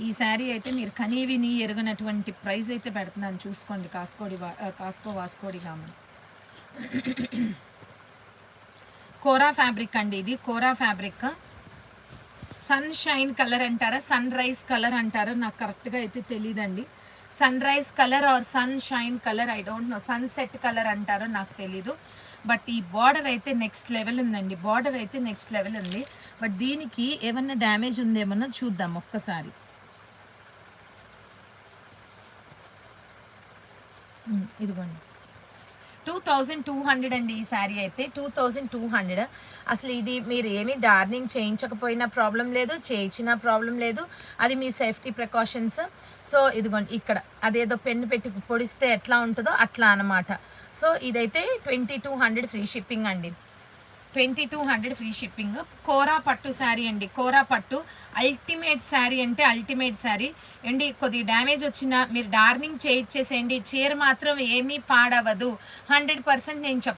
ఈ శారీ అయితే మీరు కనీవిని ఎరుగనటువంటి ప్రైస్ అయితే పెడుతున్నాను, చూసుకోండి. కాస్కో వాస్కోడి గామన్ కోరా ఫ్యాబ్రిక్ అండి, ఇది kora fabric. Sunshine colour అంటారా, సన్ రైజ్ కలర్ అంటారా, నాకు కరెక్ట్గా అయితే తెలియదండి. Sunrise colour or sunshine colour, I don't know. Sunset colour అంటారో నాకు తెలీదు. బట్ ఈ బార్డర్ అయితే నెక్స్ట్ లెవెల్ ఉందండి, బార్డర్ అయితే నెక్స్ట్ లెవెల్ ఉంది. బట్ దీనికి ఏమన్నా డ్యామేజ్ ఉందేమన్నా చూద్దాం ఒక్కసారి. ఇదిగోండి 2200 అండి ఈ శారీ అయితే, 2200. అసలు ఇది మీరు ఏమీ డార్నింగ్ చేయించకపోయినా ప్రాబ్లం లేదు, చేయించినా ప్రాబ్లం లేదు, అది మీ సేఫ్టీ ప్రికాషన్స్. సో ఇదిగోండి ఇక్కడ అదేదో పెన్ను పెట్టి పొడిస్తే ఎట్లా ఉంటుందో అట్లా అనమాట. సో ఇదైతే 2200 ఫ్రీ షిప్పింగ్ అండి, 2200 ఫ్రీ షిప్పింగ్. కోరా పట్టు శారీ అండి, కోరా పట్టు అల్టిమేట్ శారీ అంటే అల్టిమేట్ శారీ అండి. కొద్ది డ్యామేజ్ వచ్చినా మీరు డార్నింగ్ చేయించేసేయండి, చీర మాత్రం ఏమీ పాడవదు, 100% నేను